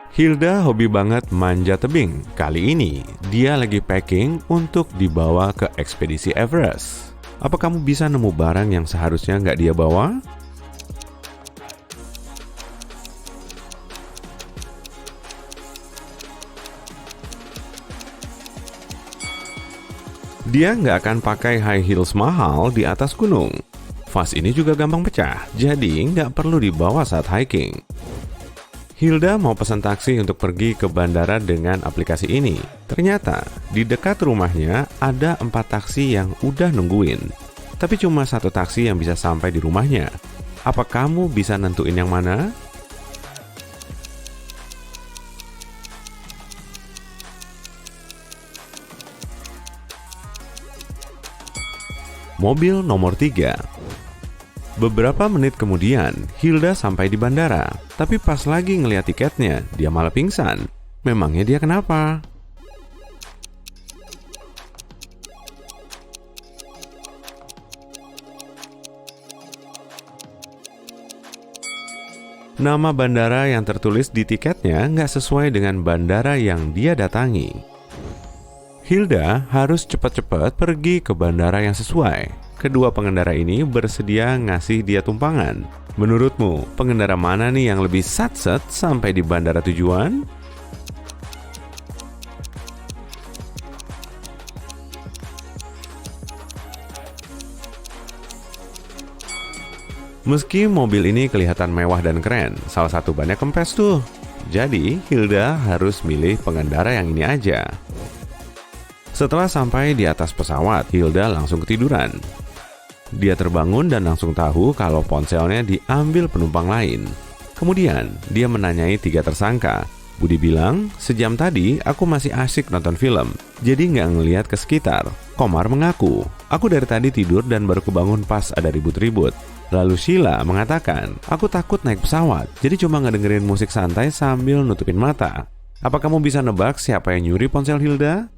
Hilda hobi banget manja tebing. Kali ini, dia lagi packing untuk dibawa ke ekspedisi Everest. Apa kamu bisa nemu barang yang seharusnya nggak dia bawa? Dia nggak akan pakai high heels mahal di atas gunung. Vas ini juga gampang pecah, jadi nggak perlu dibawa saat hiking. Hilda mau pesan taksi untuk pergi ke bandara dengan aplikasi ini. Ternyata, di dekat rumahnya ada 4 taksi yang udah nungguin. Tapi cuma 1 taksi yang bisa sampai di rumahnya. Apa kamu bisa nentuin yang mana? Mobil nomor 3. Beberapa menit kemudian, Hilda sampai di bandara. Tapi pas lagi ngeliat tiketnya, dia malah pingsan. Memangnya dia kenapa? Nama bandara yang tertulis di tiketnya nggak sesuai dengan bandara yang dia datangi. Hilda harus cepat-cepat pergi ke bandara yang sesuai. Kedua pengendara ini bersedia ngasih dia tumpangan. Menurutmu, pengendara mana nih yang lebih satset sampai di bandara tujuan? Meski mobil ini kelihatan mewah dan keren, salah satu bannya kempes tuh. Jadi, Hilda harus milih pengendara yang ini aja. Setelah sampai di atas pesawat, Hilda langsung ketiduran. Dia terbangun dan langsung tahu kalau ponselnya diambil penumpang lain. Kemudian, dia menanyai 3 tersangka. Budi bilang, sejam tadi aku masih asyik nonton film, jadi nggak ngeliat ke sekitar. Komar mengaku, aku dari tadi tidur dan baru kebangun pas ada ribut-ribut. Lalu Sheila mengatakan, aku takut naik pesawat, jadi cuma ngedengerin musik santai sambil nutupin mata. Apa kamu bisa nebak siapa yang nyuri ponsel Hilda?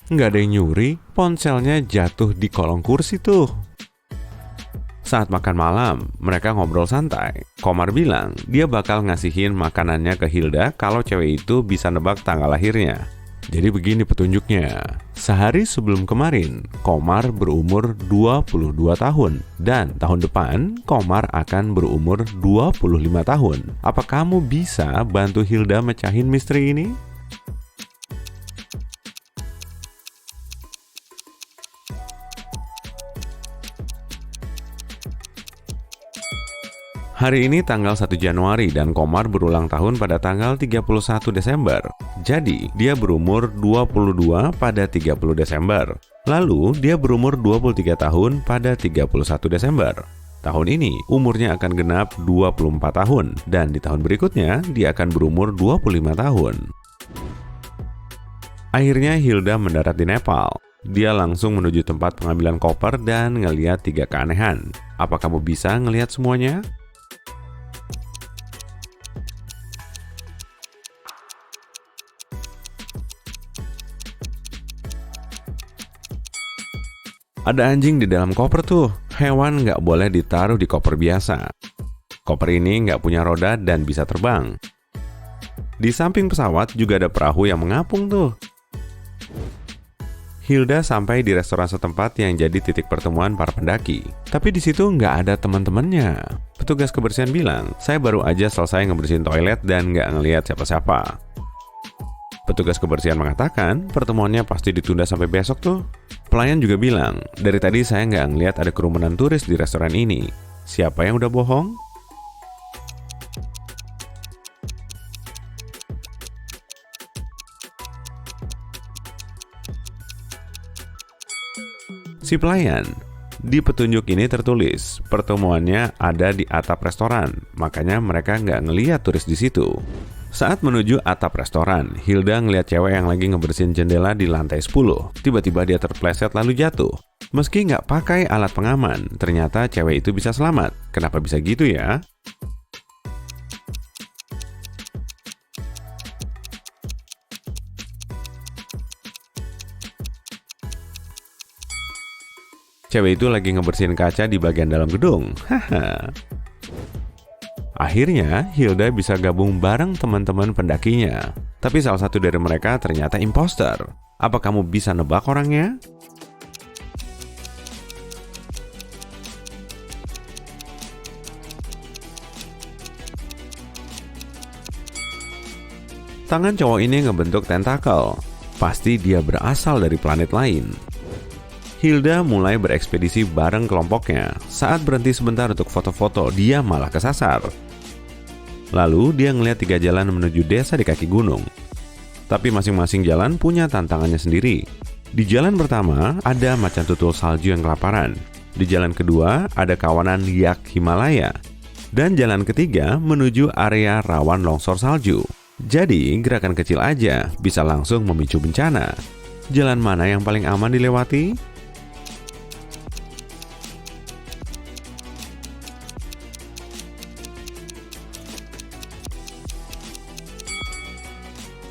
Nggak ada yang nyuri, ponselnya jatuh di kolong kursi tuh. Saat makan malam, mereka ngobrol santai. Komar bilang, dia bakal ngasihin makanannya ke Hilda kalau cewek itu bisa nebak tanggal lahirnya. Jadi begini petunjuknya. Sehari sebelum kemarin, Komar berumur 22 tahun. Dan tahun depan, Komar akan berumur 25 tahun. Apa kamu bisa bantu Hilda mecahin misteri ini? Hari ini tanggal 1 Januari dan Komar berulang tahun pada tanggal 31 Desember. Jadi, dia berumur 22 pada 30 Desember. Lalu, dia berumur 23 tahun pada 31 Desember. Tahun ini, umurnya akan genap 24 tahun. Dan di tahun berikutnya, dia akan berumur 25 tahun. Akhirnya, Hilda mendarat di Nepal. Dia langsung menuju tempat pengambilan koper dan ngeliat 3 keanehan. Apa kamu bisa ngeliat semuanya? Ada anjing di dalam koper tuh. Hewan nggak boleh ditaruh di koper biasa. Koper ini nggak punya roda dan bisa terbang. Di samping pesawat juga ada perahu yang mengapung tuh. Hilda sampai di restoran setempat yang jadi titik pertemuan para pendaki. Tapi di situ nggak ada teman-temannya. Petugas kebersihan bilang, saya baru aja selesai ngebersihin toilet dan nggak ngelihat siapa-siapa. Petugas kebersihan mengatakan, pertemuannya pasti ditunda sampai besok tuh. Pelayan juga bilang, dari tadi saya nggak ngelihat ada kerumunan turis di restoran ini. Siapa yang udah bohong? Si pelayan. Di petunjuk ini tertulis, pertemuannya ada di atap restoran, makanya mereka nggak ngelihat turis di situ. Saat menuju atap restoran, Hilda ngeliat cewek yang lagi ngebersihin jendela di lantai 10. Tiba-tiba dia terpleset lalu jatuh. Meski nggak pakai alat pengaman, ternyata cewek itu bisa selamat. Kenapa bisa gitu ya? Cewek itu lagi ngebersihin kaca di bagian dalam gedung. Haha. Akhirnya, Hilda bisa gabung bareng teman-teman pendakinya. Tapi salah satu dari mereka ternyata imposter. Apa kamu bisa nebak orangnya? Tangan cowok ini ngebentuk tentakel. Pasti dia berasal dari planet lain. Hilda mulai berekspedisi bareng kelompoknya. Saat berhenti sebentar untuk foto-foto, dia malah kesasar. Lalu dia ngeliat 3 jalan menuju desa di kaki gunung. Tapi masing-masing jalan punya tantangannya sendiri. Di jalan pertama, ada macan tutul salju yang kelaparan. Di jalan kedua, ada kawanan yak Himalaya. Dan jalan ketiga menuju area rawan longsor salju. Jadi, gerakan kecil aja bisa langsung memicu bencana. Jalan mana yang paling aman dilewati?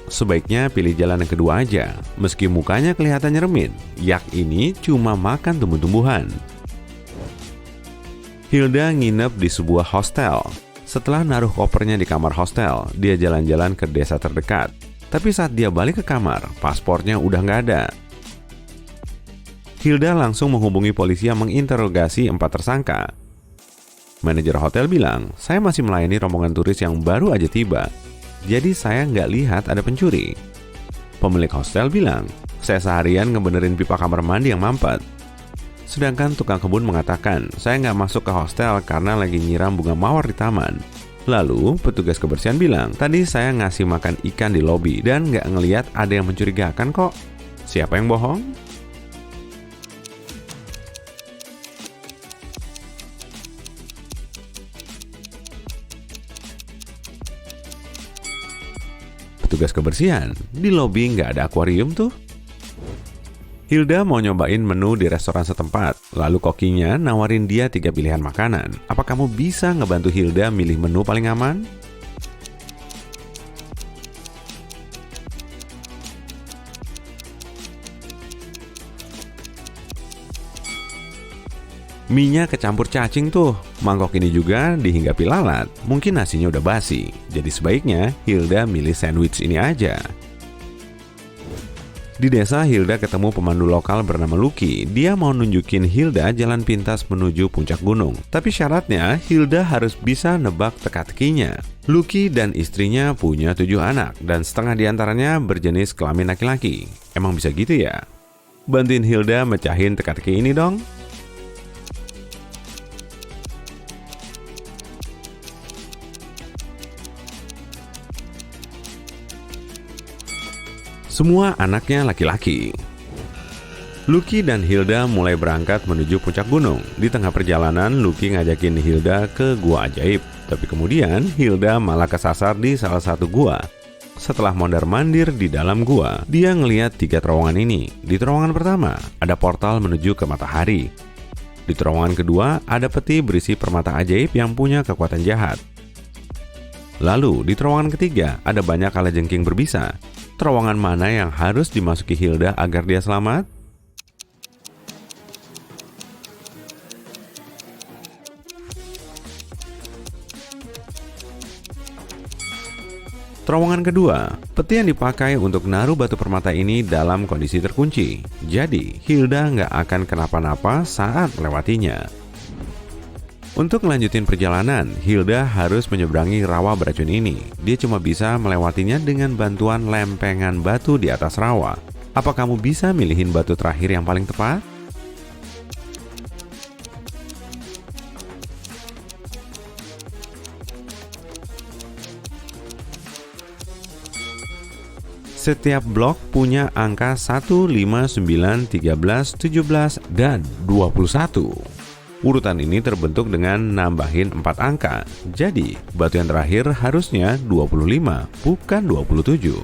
Sebaiknya pilih jalan yang kedua aja. Meski mukanya kelihatan nyeremit, yak ini cuma makan tumbuh-tumbuhan. Hilda nginep di sebuah hostel. Setelah naruh kopernya di kamar hostel, dia jalan-jalan ke desa terdekat. Tapi saat dia balik ke kamar, paspornya udah nggak ada. Hilda langsung menghubungi polisi yang menginterogasi 4 tersangka. Manajer hotel bilang, saya masih melayani rombongan turis yang baru aja tiba. Jadi saya nggak lihat ada pencuri. Pemilik hostel bilang, saya seharian ngebenerin pipa kamar mandi yang mampet. Sedangkan tukang kebun mengatakan, saya nggak masuk ke hostel karena lagi nyiram bunga mawar di taman. Lalu, petugas kebersihan bilang, tadi saya ngasih makan ikan di lobi dan nggak ngeliat ada yang mencurigakan kok. Siapa yang bohong? Petugas kebersihan, di lobi nggak ada akuarium tuh. Hilda mau nyobain menu di restoran setempat, lalu kokinya nawarin dia 3 pilihan makanan. Apa kamu bisa ngebantu Hilda milih menu paling aman? Mie-nya kecampur cacing tuh. Mangkok ini juga dihinggapi lalat. Mungkin nasinya udah basi. Jadi sebaiknya Hilda milih sandwich ini aja. Di desa, Hilda ketemu pemandu lokal bernama Lucky. Dia mau nunjukin Hilda jalan pintas menuju puncak gunung. Tapi syaratnya Hilda harus bisa nebak teka-tekinya. Lucky dan istrinya punya 7 anak dan setengah diantaranya berjenis kelamin laki-laki. Emang bisa gitu ya? Bantuin Hilda mecahin teka-teki ini dong. Semua anaknya laki-laki. Lucky dan Hilda mulai berangkat menuju puncak gunung. Di tengah perjalanan, Lucky ngajakin Hilda ke gua ajaib. Tapi kemudian, Hilda malah kesasar di salah satu gua. Setelah mondar-mandir di dalam gua, dia ngelihat 3 terowongan ini. Di terowongan pertama, ada portal menuju ke matahari. Di terowongan kedua, ada peti berisi permata ajaib yang punya kekuatan jahat. Lalu, di terowongan ketiga, ada banyak kalajengking berbisa. Terowongan mana yang harus dimasuki Hilda agar dia selamat? Terowongan kedua, peti yang dipakai untuk naruh batu permata ini dalam kondisi terkunci. Jadi, Hilda nggak akan kenapa-napa saat melewatinya. Untuk melanjutin perjalanan, Hilda harus menyeberangi rawa beracun ini. Dia cuma bisa melewatinya dengan bantuan lempengan batu di atas rawa. Apa kamu bisa milihin batu terakhir yang paling tepat? Setiap blok punya angka 1, 5, 9, 13, 17, dan 21. Urutan ini terbentuk dengan nambahin 4 angka. Jadi, batu yang terakhir harusnya 25, bukan 27.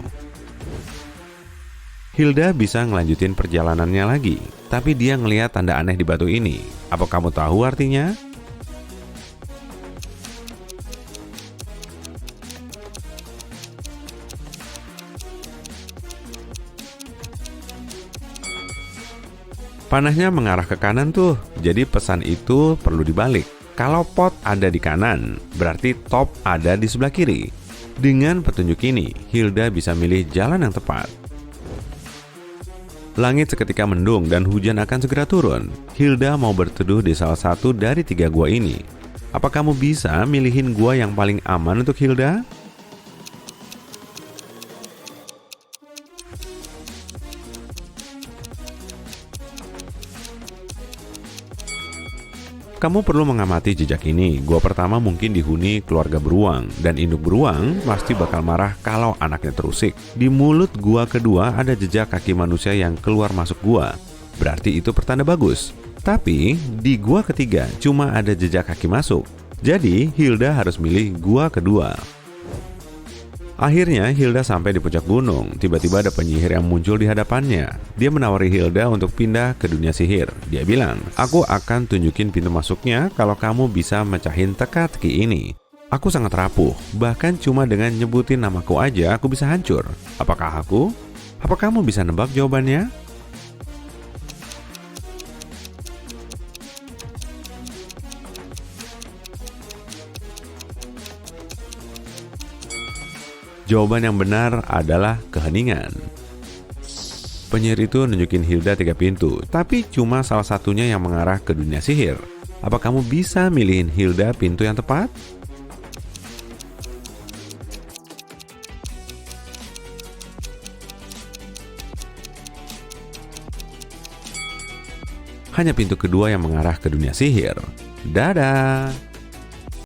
Hilda bisa ngelanjutin perjalanannya lagi, tapi dia ngelihat tanda aneh di batu ini. Apa kamu tahu artinya? Panahnya mengarah ke kanan tuh, jadi pesan itu perlu dibalik. Kalau pot ada di kanan, berarti top ada di sebelah kiri. Dengan petunjuk ini, Hilda bisa milih jalan yang tepat. Langit seketika mendung dan hujan akan segera turun. Hilda mau berteduh di salah satu dari 3 gua ini. Apa kamu bisa milihin gua yang paling aman untuk Hilda? Kamu perlu mengamati jejak ini. Gua pertama mungkin dihuni keluarga beruang, dan induk beruang pasti bakal marah kalau anaknya terusik. Di mulut gua kedua ada jejak kaki manusia yang keluar masuk gua. Berarti itu pertanda bagus. Tapi di gua ketiga cuma ada jejak kaki masuk. Jadi Hilda harus milih gua kedua. Akhirnya Hilda sampai di puncak gunung. Tiba-tiba ada penyihir yang muncul di hadapannya. Dia menawari Hilda untuk pindah ke dunia sihir. Dia bilang, "Aku akan tunjukin pintu masuknya kalau kamu bisa mecahin teka-teki ini." Aku sangat rapuh, bahkan cuma dengan nyebutin namaku aja aku bisa hancur. Apakah aku? Apa kamu bisa nebak jawabannya? Jawaban yang benar adalah keheningan. Penyihir itu nunjukin Hilda 3 pintu, tapi cuma salah satunya yang mengarah ke dunia sihir. Apa kamu bisa milihin Hilda pintu yang tepat? Hanya pintu kedua yang mengarah ke dunia sihir. Dadah!